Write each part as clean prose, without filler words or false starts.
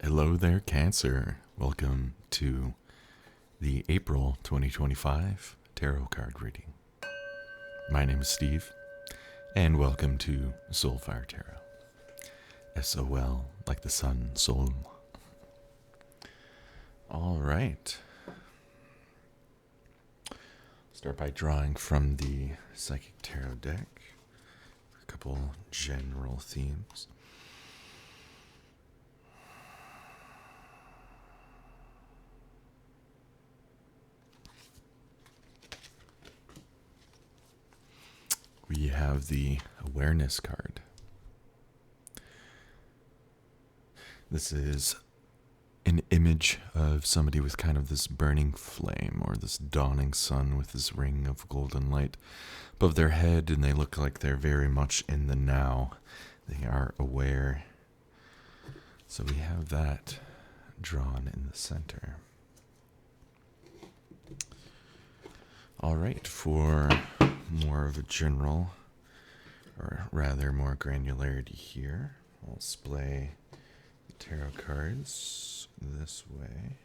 Hello there, Cancer. Welcome to the April 2025 Tarot card reading. My name is Steve, and welcome to Soulfire Tarot. SOL, like the sun, soul. All right. Start by drawing from the Psychic Tarot deck. A couple general themes. We have the Awareness card. This is an image of somebody with kind of this burning flame or this dawning sun with this ring of golden light above their head, and they look like they're very much in the now. They are aware. So we have that drawn in the center. All right, for more of a general, or rather more granularity here, I'll display the tarot cards this way.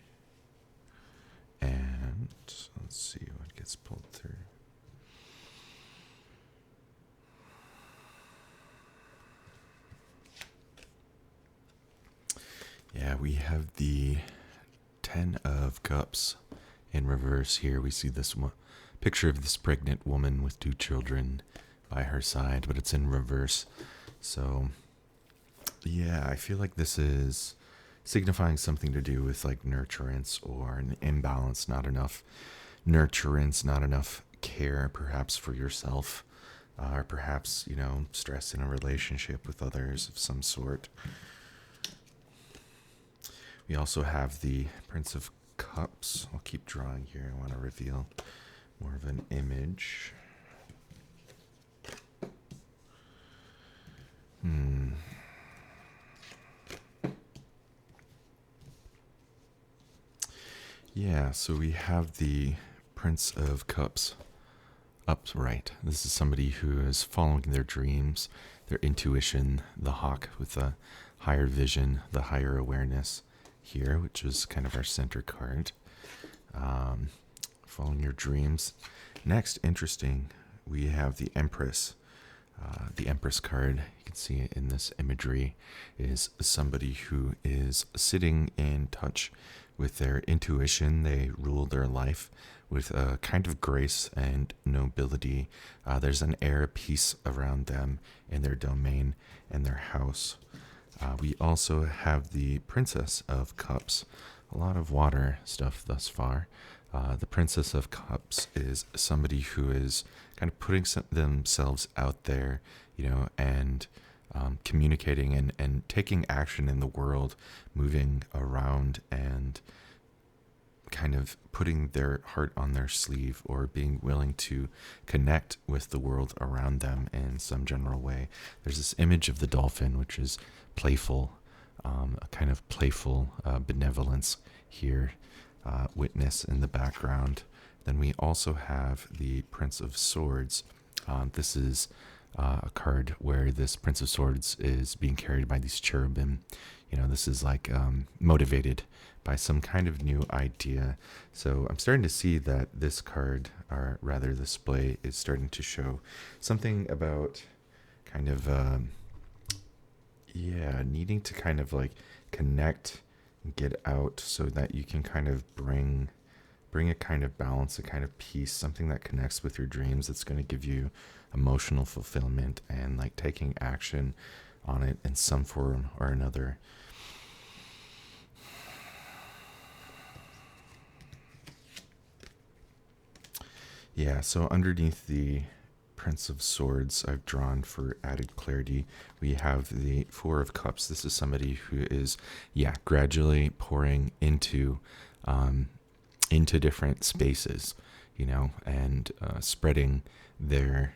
And let's see what gets pulled through. Yeah, we have the 10 of Cups in reverse here. We see this one picture of this pregnant woman with 2 children by her side, but it's in reverse. So yeah, I feel like this is signifying something to do with like nurturance or an imbalance, not enough nurturance, not enough care perhaps for yourself, or perhaps, stress in a relationship with others of some sort. We also have the Prince of Cups. I'll keep drawing here. I want to reveal more of an image. Yeah, so we have the Prince of Cups upright. This is somebody who is following their dreams, their intuition, the hawk with the higher vision, the higher awareness here, which is kind of our center card. Following your dreams. Next, interesting, we have the Empress. The Empress card, you can see it in this imagery, is somebody who is sitting in touch with their intuition. They rule their life with a kind of grace and nobility. There's an air of peace around them in their domain and their house. We also have the Princess of Cups. A lot of water stuff thus far. The Princess of Cups is somebody who is kind of putting themselves out there, and communicating and taking action in the world, moving around and kind of putting their heart on their sleeve, or being willing to connect with the world around them in some general way. There's this image of the dolphin, which is playful, a kind of playful benevolence here. Witness in the background. Then we also have the Prince of Swords. This is a card where this Prince of Swords is being carried by these cherubim. This is like motivated by some kind of new idea. So I'm starting to see that this card, or rather this display, is starting to show something about kind of, needing to kind of like connect, get out, so that you can kind of bring a kind of balance, a kind of peace, something that connects with your dreams, that's going to give you emotional fulfillment and like taking action on it in some form or another. Yeah, so underneath the Prince of Swords, I've drawn for added clarity, we have the Four of Cups. This is somebody who is, gradually pouring into different spaces, and spreading their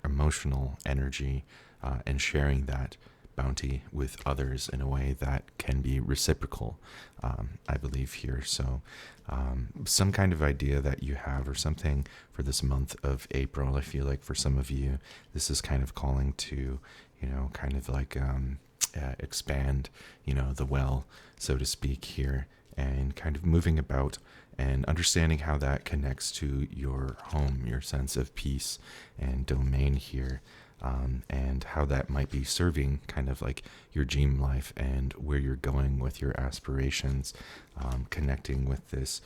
emotional energy, and sharing that bounty with others in a way that can be reciprocal, I believe here. So some kind of idea that you have, or something for this month of April. I feel like for some of you, this is kind of calling to, kind of like expand, the well, so to speak, here, and kind of moving about and understanding how that connects to your home, your sense of peace and domain here, and how that might be serving kind of like your dream life and where you're going with your aspirations, connecting with this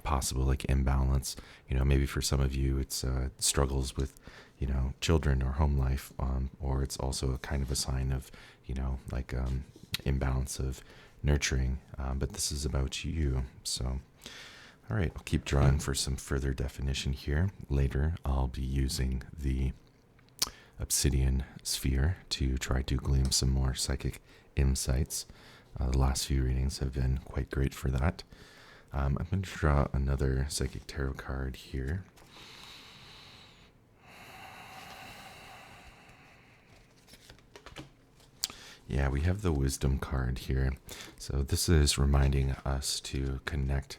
possible like imbalance. Maybe for some of you it's struggles with children or home life, or it's also a kind of a sign of like imbalance of nurturing, but this is about you. So all right, I'll keep drawing for some further definition here. Later I'll be using the obsidian sphere to try to glean some more psychic insights. The last few readings have been quite great for that. I'm going to draw another psychic tarot card here. Yeah, we have the wisdom card here. So this is reminding us to connect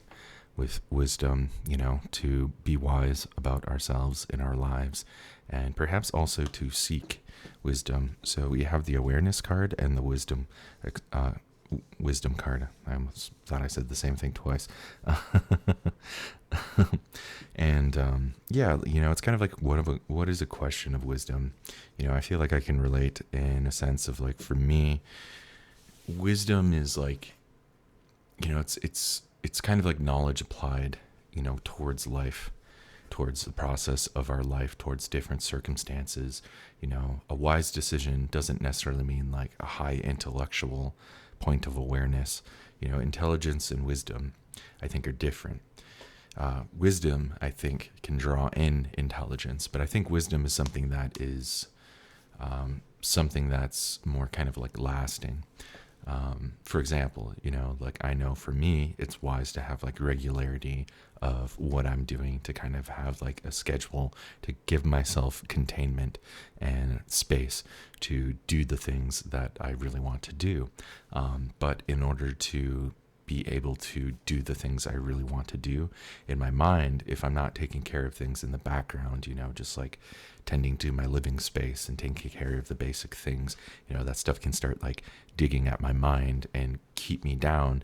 with wisdom, to be wise about ourselves in our lives, and perhaps also to seek wisdom. So we have the awareness card and the wisdom card. I almost thought I said the same thing twice. And it's kind of like what is a question of wisdom? I feel like I can relate in a sense of like, for me, wisdom is like, it's kind of like knowledge applied, towards life, towards the process of our life, towards different circumstances. A wise decision doesn't necessarily mean like a high intellectual point of awareness. Intelligence and wisdom, I think, are different. Wisdom, I think, can draw in intelligence, but I think wisdom is something that is something that's more kind of like lasting. For example, like I know for me, it's wise to have like regularity of what I'm doing, to kind of have like a schedule, to give myself containment and space to do the things that I really want to do. But in order to be able to do the things I really want to do in my mind, if I'm not taking care of things in the background, just like tending to my living space and taking care of the basic things, that stuff can start like digging at my mind and keep me down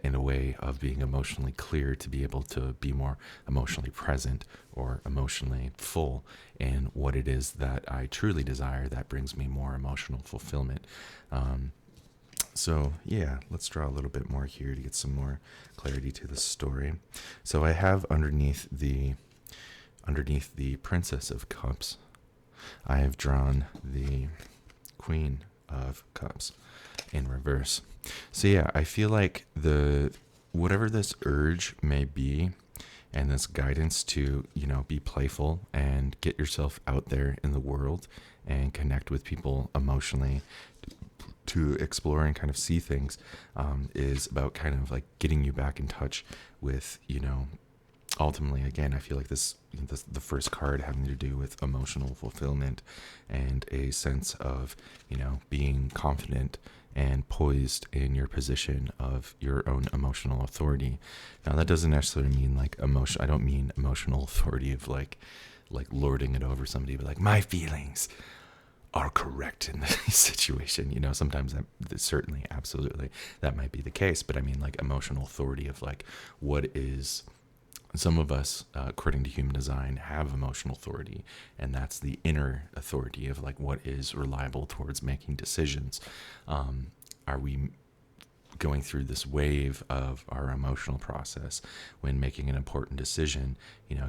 in a way of being emotionally clear, to be able to be more emotionally present or emotionally full in what it is that I truly desire that brings me more emotional fulfillment. So yeah, let's draw a little bit more here to get some more clarity to the story. So I have underneath the Princess of Cups, I have drawn the Queen of Cups in reverse. So yeah, I feel like whatever this urge may be, and this guidance to, be playful and get yourself out there in the world and connect with people emotionally, to explore and kind of see things, is about kind of like getting you back in touch with, ultimately, again, I feel like the first card having to do with emotional fulfillment and a sense of, being confident and poised in your position of your own emotional authority. Now, that doesn't necessarily mean like emotion. I don't mean emotional authority of like lording it over somebody, but like my feelings are correct in this situation. Sometimes that certainly, absolutely, that might be the case. But I mean like emotional authority of like what is. Some of us, according to human design, have emotional authority, and that's the inner authority of like what is reliable towards making decisions. Are we going through this wave of our emotional process when making an important decision,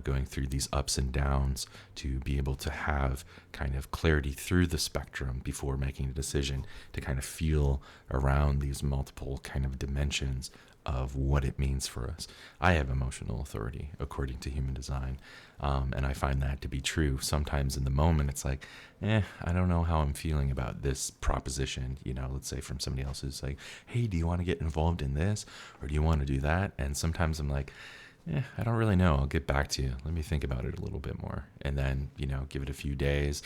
going through these ups and downs to be able to have kind of clarity through the spectrum before making a decision, to kind of feel around these multiple kind of dimensions of what it means for us. I have emotional authority according to human design, and I find that to be true. Sometimes in the moment it's like, I don't know how I'm feeling about this proposition, let's say from somebody else who's like, hey, do you want to get involved in this, or do you want to do that? And sometimes I'm like, I don't really know. I'll get back to you. Let me think about it a little bit more. And then, give it a few days.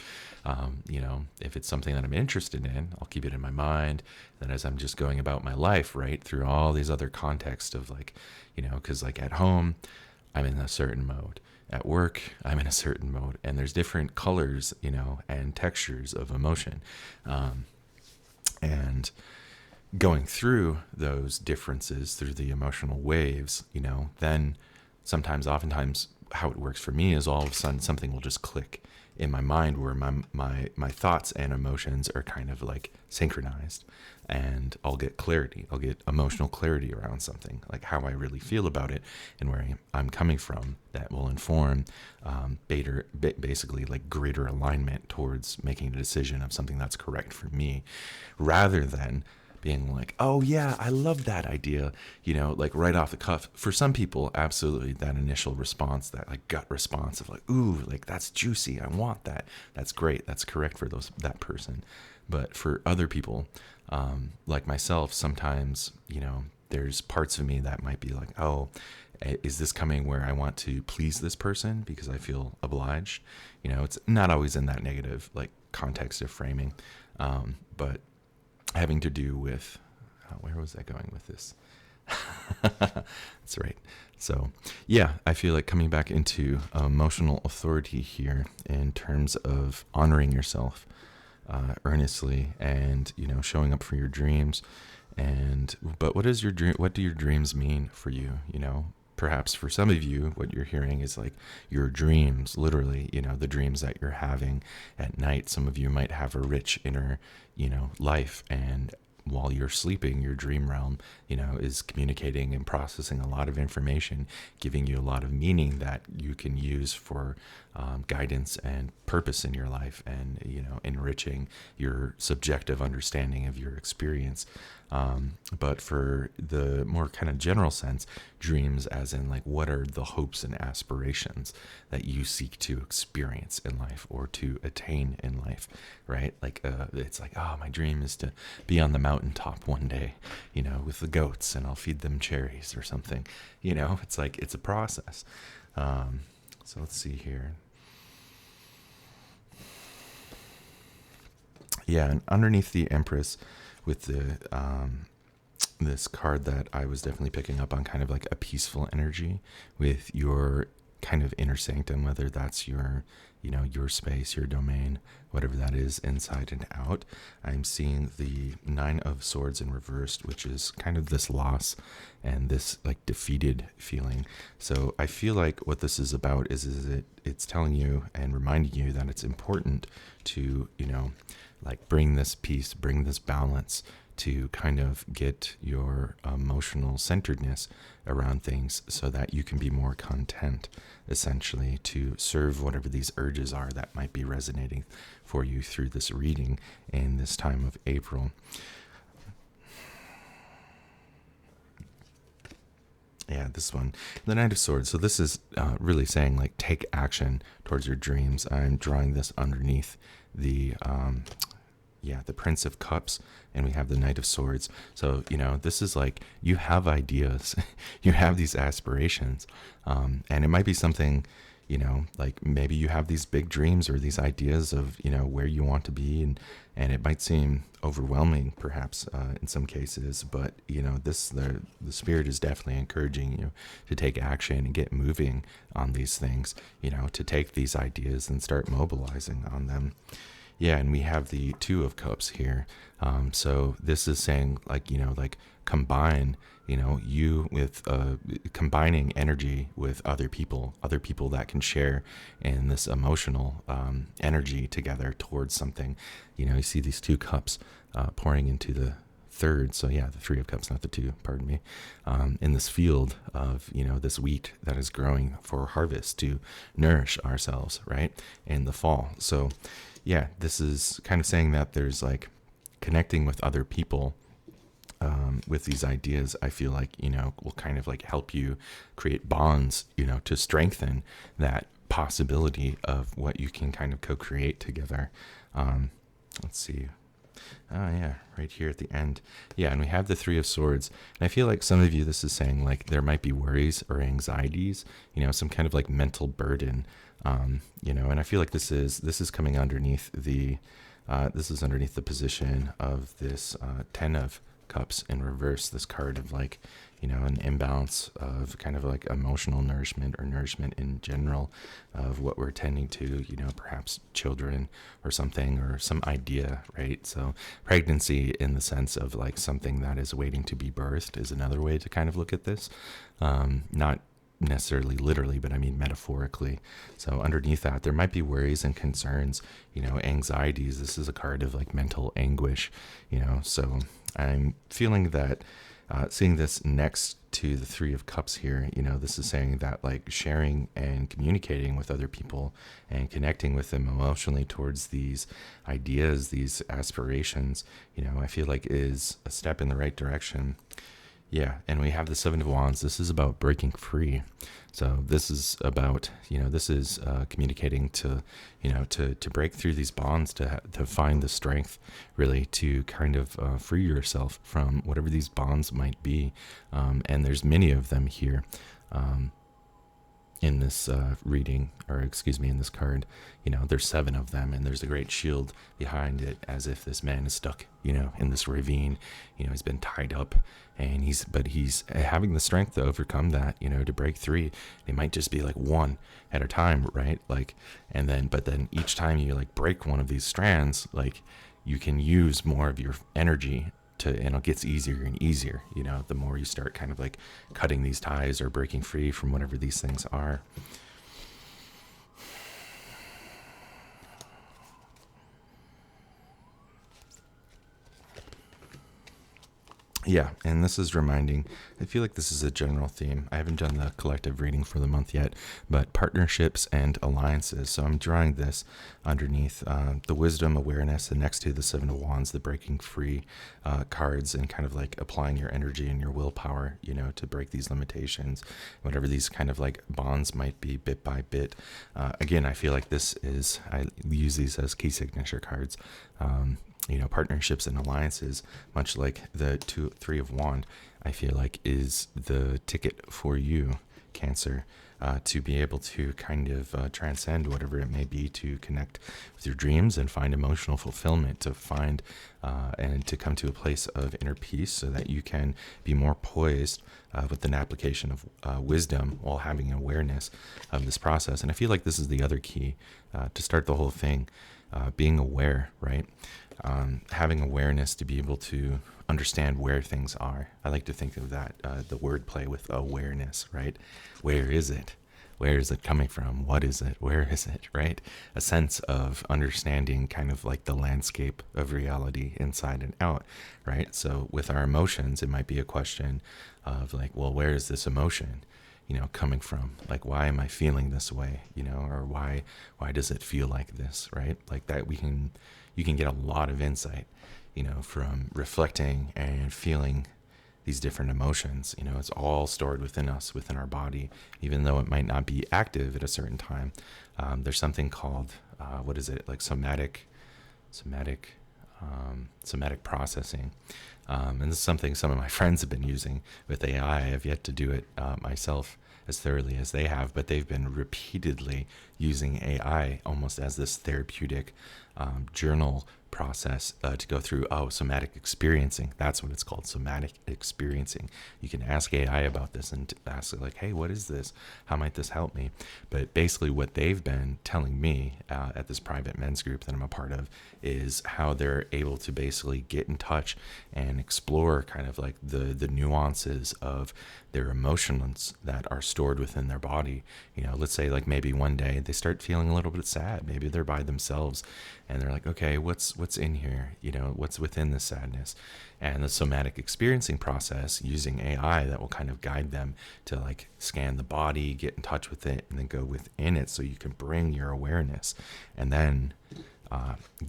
If it's something that I'm interested in, I'll keep it in my mind. Then as I'm just going about my life, right, through all these other contexts of like, because like at home, I'm in a certain mode. At work, I'm in a certain mode. And there's different colors, and textures of emotion. And going through those differences, through the emotional waves, then oftentimes how it works for me is all of a sudden something will just click in my mind where my thoughts and emotions are kind of like synchronized, and I'll get clarity. I'll get emotional clarity around something, like how I really feel about it and where I'm coming from. That will inform basically like greater alignment towards making a decision of something that's correct for me, rather than being like, oh yeah, I love that idea, like right off the cuff. For some people, absolutely, that initial response, that like gut response of like, ooh, like that's juicy, I want that. That's great. That's correct for that person. But for other people, like myself, sometimes, there's parts of me that might be like, oh, is this coming where I want to please this person because I feel obliged? It's not always in that negative like context of framing, but having to do with, where was I going with this? That's right. So yeah, I feel like coming back into emotional authority here in terms of honoring yourself earnestly, and showing up for your dreams. But what do your dreams mean for you? Perhaps for some of you, what you're hearing is like your dreams, literally, the dreams that you're having at night. Some of you might have a rich inner, life, and while you're sleeping, your dream realm, is communicating and processing a lot of information, giving you a lot of meaning that you can use for guidance and purpose in your life, and, enriching your subjective understanding of your experience. But for the more kind of general sense, dreams as in like, what are the hopes and aspirations that you seek to experience in life or to attain in life, right? Like, it's like, oh, my dream is to be on the mountaintop one day, with the goats, and I'll feed them cherries or something, it's like, it's a process. So let's see here. Yeah, and underneath the Empress, with the this card that I was definitely picking up on, kind of like a peaceful energy with your kind of inner sanctum, whether that's your your space, your domain, whatever that is, inside and out. I'm seeing the 9 of Swords in reversed, which is kind of this loss and this like defeated feeling. So I feel like what this is about is it's telling you and reminding you that it's important to like bring this peace, bring this balance, to kind of get your emotional centeredness around things so that you can be more content, essentially, to serve whatever these urges are that might be resonating for you through this reading in this time of April. Yeah, this one, the Knight of Swords. So this is really saying like take action towards your dreams. I'm drawing this underneath the the Prince of Cups, and we have the Knight of Swords. So, this is like, you have ideas, you have these aspirations, and it might be something, like maybe you have these big dreams or these ideas of, where you want to be, and it might seem overwhelming, perhaps, in some cases, but, the Spirit is definitely encouraging you to take action and get moving on these things, to take these ideas and start mobilizing on them. Yeah, and we have the Two of Cups here. So this is saying like, like combine, you with combining energy with other people that can share in this emotional energy together towards something. You see these 2 cups pouring into the third. So yeah, the 3 of Cups, not the 2, pardon me, in this field of, this wheat that is growing for harvest to nourish ourselves, right, in the fall. So yeah, this is kind of saying that there's like connecting with other people with these ideas, I feel like, will kind of like help you create bonds, to strengthen that possibility of what you can kind of co-create together. Let's see. Oh yeah, right here at the end. Yeah, and we have the 3 of Swords. And I feel like some of you, this is saying like there might be worries or anxieties, some kind of like mental burden. And I feel like this is coming underneath the this is underneath the position of this 10 of Cups in reverse, this card of like, an imbalance of kind of like emotional nourishment or nourishment in general of what we're tending to, perhaps children or something or some idea, right? So pregnancy in the sense of like something that is waiting to be birthed is another way to kind of look at this. Not necessarily literally, but I mean metaphorically. So underneath that, there might be worries and concerns, anxieties. This is a card of like mental anguish, so I'm feeling that seeing this next to the Three of Cups here, this is saying that like sharing and communicating with other people and connecting with them emotionally towards these ideas, these aspirations, I feel like is a step in the right direction. Yeah, and we have the Seven of Wands. This is about breaking free. So this is about, this is communicating to, to break through these bonds, to find the strength, really, to kind of free yourself from whatever these bonds might be. And there's many of them here. In this reading, or excuse me, in this card, there's 7 of them, and there's a great shield behind it, as if this man is stuck, in this ravine. He's been tied up, and he's having the strength to overcome that, to break free. It might just be like one at a time, right? Like, but then each time you like break one of these strands, like you can use more of your energy and it gets easier and easier, the more you start kind of like cutting these ties or breaking free from whatever these things are. Yeah, and this is reminding, I feel like this is a general theme. I haven't done the collective reading for the month yet, but partnerships and alliances. So I'm drawing this underneath the wisdom, awareness, and next to the Seven of Wands, the breaking free cards, and kind of like applying your energy and your willpower, to break these limitations, whatever these kind of like bonds might be bit by bit. Again, I feel like I use these as key signature cards. Partnerships and alliances, much like the Three of Wands, I feel like is the ticket for you, Cancer, to be able to kind of transcend whatever it may be, to connect with your dreams and find emotional fulfillment, to find and to come to a place of inner peace so that you can be more poised with an application of wisdom while having awareness of this process. And I feel like this is the other key to start the whole thing, being aware, right? Having awareness to be able to understand where things are. I like to think of that, the wordplay with awareness, right? Where is it? Where is it coming from? What is it? Where is it, right? A sense of understanding kind of like the landscape of reality inside and out, right? So with our emotions, it might be a question of like, well, where is this emotion, coming from? Like, why am I feeling this way, or why does it feel like this, right? Like that you can get a lot of insight, from reflecting and feeling these different emotions. It's all stored within us, within our body, even though it might not be active at a certain time. There's something called, like somatic processing. And this is something some of my friends have been using with AI. I have yet to do it myself as thoroughly as they have, but they've been repeatedly using AI almost as this therapeutic journal process to go through somatic experiencing. That's what it's called, somatic experiencing. You can ask AI about this and ask it like, hey, what is this? How might this help me? But basically what they've been telling me at this private men's group that I'm a part of is how they're able to basically get in touch and explore kind of like the nuances of their emotions that are stored within their body. Let's say like maybe one day they start feeling a little bit sad. Maybe they're by themselves and they're like, okay, what's in here? What's within this sadness? And the somatic experiencing process using AI that will kind of guide them to like scan the body, get in touch with it, and then go within it so you can bring your awareness and then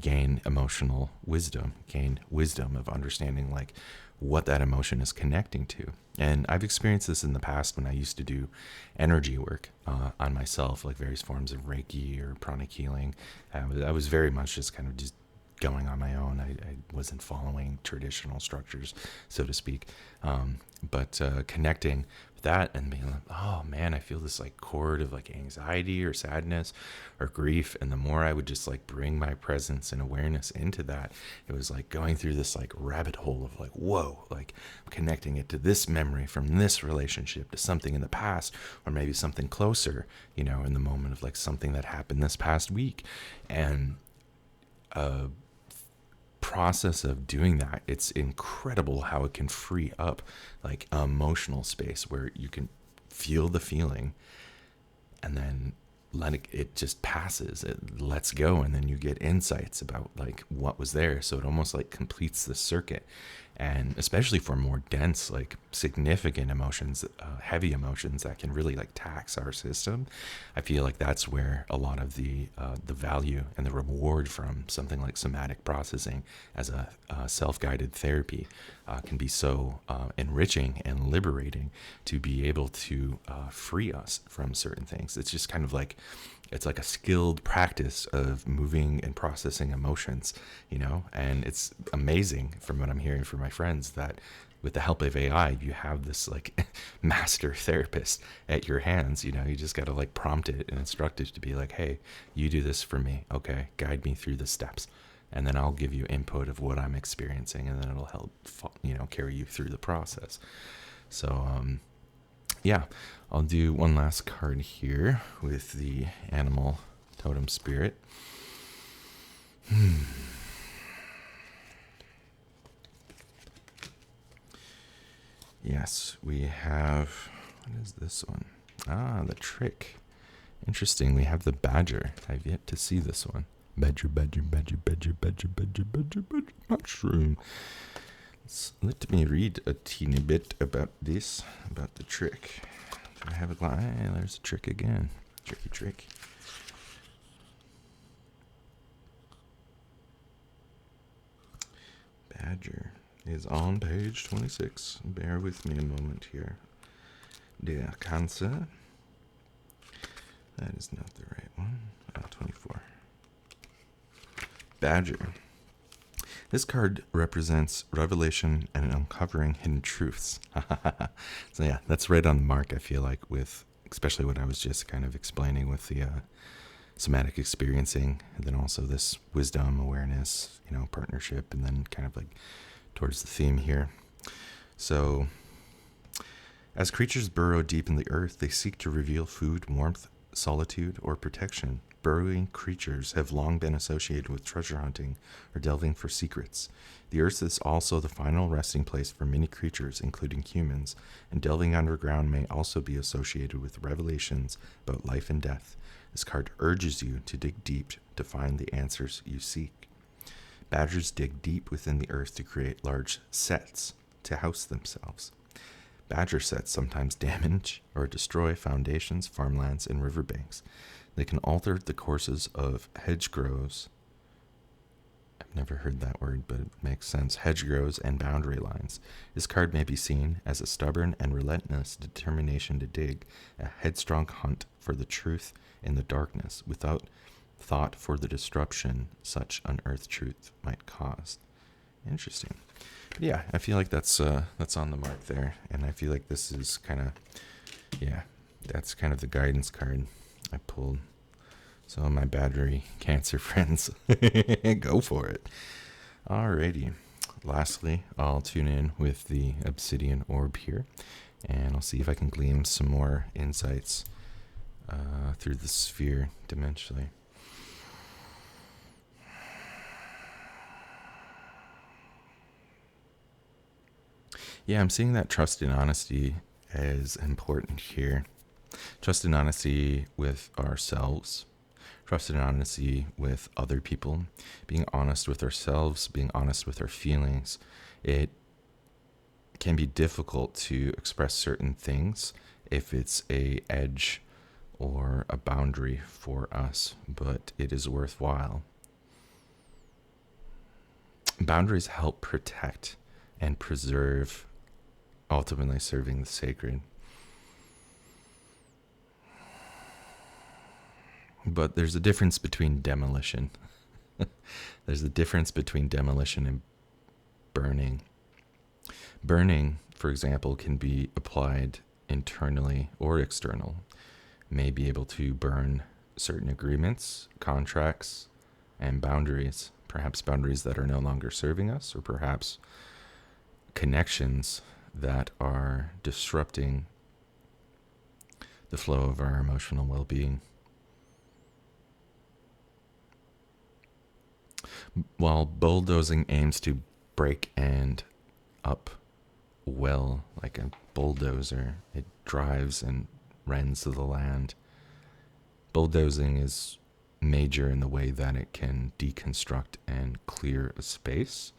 gain emotional wisdom, gain wisdom of understanding like what that emotion is connecting to. And I've experienced this in the past when I used to do energy work on myself, like various forms of Reiki or pranic healing. I was very much just kind of just going on my own. I wasn't following traditional structures, so to speak. But connecting with that and being like, oh man, I feel this like chord of like anxiety or sadness or grief. And the more I would just like bring my presence and awareness into that, it was like going through this like rabbit hole of like, whoa, like connecting it to this memory from this relationship to something in the past, or maybe something closer, you know, in the moment of like something that happened this past week. And process of doing that, it's incredible how it can free up like emotional space where you can feel the feeling and then let it just passes, it lets go, and then you get insights about like what was there. So it almost like completes the circuit. And especially for more dense, like significant emotions, heavy emotions that can really like tax our system, I feel like that's where a lot of the value and the reward from something like somatic processing as a self-guided therapy can be so enriching and liberating, to be able to free us from certain things. It's just kind of like, it's like a skilled practice of moving and processing emotions, you know, and it's amazing from what I'm hearing from my friends that with the help of AI, you have this like master therapist at your hands. You know, you just got to like prompt it and instruct it to be like, hey, you do this for me. Okay, guide me through the steps. And then I'll give you input of what I'm experiencing, and then it'll help, you know, carry you through the process. So, yeah, I'll do one last card here with the animal totem spirit. Yes, we have, what is this one? Ah, the trick. Interesting, we have the badger. I've yet to see this one. Badger, badger, badger, badger, badger, badger, badger, badger, mushroom. Let me read a teeny bit about this, about the trick. Do I have a line? There's a trick again. Tricky trick. Badger is on page 26. Bear with me a moment here. Der Cancer. That is not the right one. 24. Badger. This card represents revelation and uncovering hidden truths. So yeah, that's right on the mark, I feel like, with especially what I was just kind of explaining with the somatic experiencing, and then also this wisdom, awareness, you know, partnership, and then kind of like towards the theme here. So as creatures burrow deep in the earth, they seek to reveal food, warmth, solitude, or protection. Burrowing creatures have long been associated with treasure hunting or delving for secrets. The earth is also the final resting place for many creatures, including humans, and delving underground may also be associated with revelations about life and death. This card urges you to dig deep to find the answers you seek. Badgers dig deep within the earth to create large sets to house themselves. Badger sets sometimes damage or destroy foundations, farmlands, and riverbanks. They can alter the courses of hedgerows. I've never heard that word, but it makes sense. Hedgerows and boundary lines. This card may be seen as a stubborn and relentless determination to dig, a headstrong hunt for the truth in the darkness, without thought for the disruption such unearthed truth might cause. Interesting. But yeah, I feel like that's on the mark there, and I feel like this is kind of, yeah, that's kind of the guidance card I pulled. So my battery Cancer friends, go for it. Alrighty. Lastly, I'll tune in with the Obsidian Orb here, and I'll see if I can glean some more insights through the sphere dimensionally. Yeah, I'm seeing that trust and honesty as important here. Trust and honesty with ourselves. Trust and honesty with other people. Being honest with ourselves, being honest with our feelings. It can be difficult to express certain things if it's a edge or a boundary for us, but it is worthwhile. Boundaries help protect and preserve, ultimately serving the sacred. But there's a difference between demolition There's a difference between demolition and burning. Burning, for example, can be applied internally or external. May be able to burn certain agreements, contracts, and boundaries, perhaps boundaries that are no longer serving us, or perhaps connections that are disrupting the flow of our emotional well-being. While bulldozing aims to break and up well, like a bulldozer, it drives and rends the land. Bulldozing is major in the way that it can deconstruct and clear a space,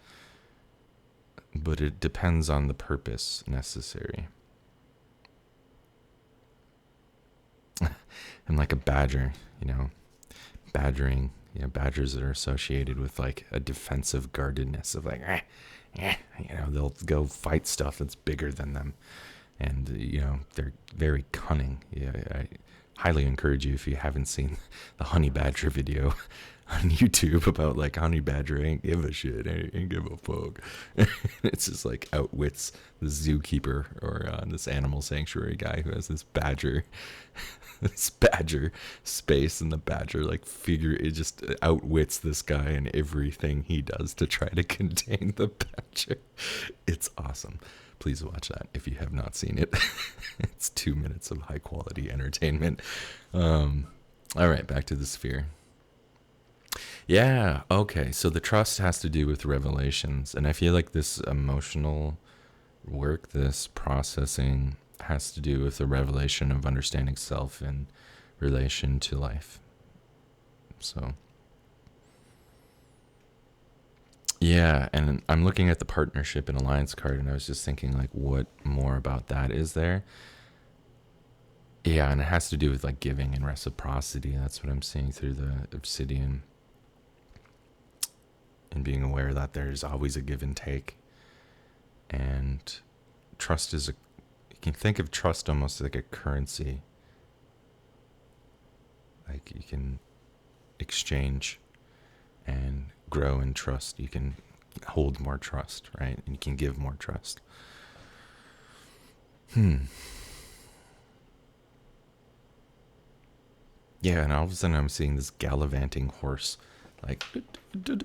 but it depends on the purpose necessary. And like a badger, badgering, badgers that are associated with like a defensive guardedness of like, they'll go fight stuff that's bigger than them. And, they're very cunning. Yeah, I highly encourage you, if you haven't seen the honey badger video on YouTube about like honey badger ain't give a shit, ain't give a fuck. It's just like outwits the zookeeper or this animal sanctuary guy who has this badger space, and the badger like figure, it just outwits this guy in everything he does to try to contain the badger. It's awesome. Please watch that if you have not seen it. It's 2 minutes of high quality entertainment. All right, back to the sphere. Yeah, okay, so the trust has to do with revelations, and I feel like this emotional work, this processing, has to do with the revelation of understanding self in relation to life. So yeah, and I'm looking at the partnership and alliance card, and I was just thinking, like, what more about that is there? Yeah, and it has to do with like giving and reciprocity. That's what I'm seeing through the Obsidian, and being aware that there's always a give and take. And trust is you can think of trust almost like a currency. Like you can exchange and grow in trust. You can hold more trust, right? And you can give more trust. Yeah, and all of a sudden I'm seeing this gallivanting horse, like, I'm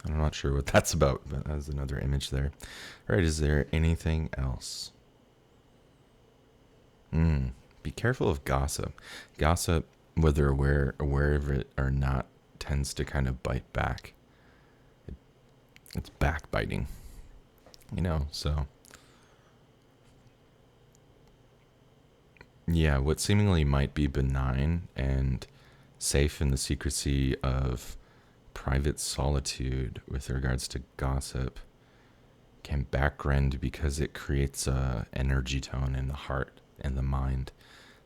not sure what that's about, but that's another image there. All right, is there anything else? Be careful of gossip. Gossip, whether aware of it or not, tends to kind of bite back. It's backbiting, so yeah, what seemingly might be benign and safe in the secrecy of private solitude with regards to gossip can backrend because it creates a energy tone in the heart and the mind.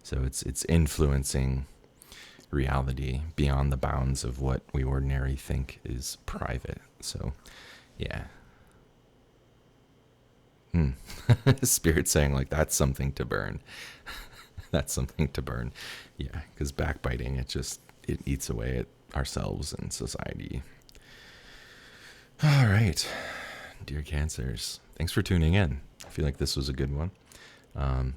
So it's influencing reality beyond the bounds of what we ordinarily think is private. So yeah. Spirit saying like that's something to burn. That's something to burn. Yeah, because backbiting, it eats away at ourselves and society. All right, dear Cancers, thanks for tuning in. I feel like this was a good one.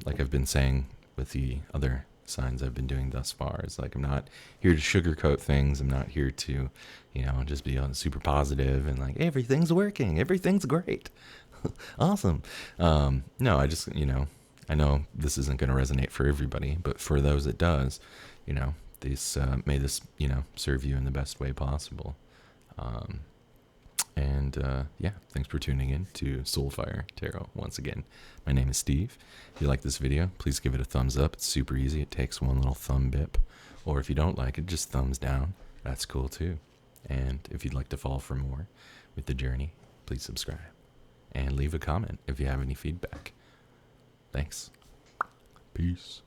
Like I've been saying with the other signs I've been doing thus far, it's like I'm not here to sugarcoat things. I'm not here to, just be super positive and like everything's working, everything's great, awesome. No, I just, I know this isn't going to resonate for everybody, but for those it does, may this, serve you in the best way possible. Yeah, thanks for tuning in to Soulfire Tarot once again. My name is Steve. If you like this video, please give it a thumbs up. It's super easy. It takes one little thumb bip. Or if you don't like it, just thumbs down. That's cool too. And if you'd like to follow for more with the journey, please subscribe. And leave a comment if you have any feedback. Thanks. Peace.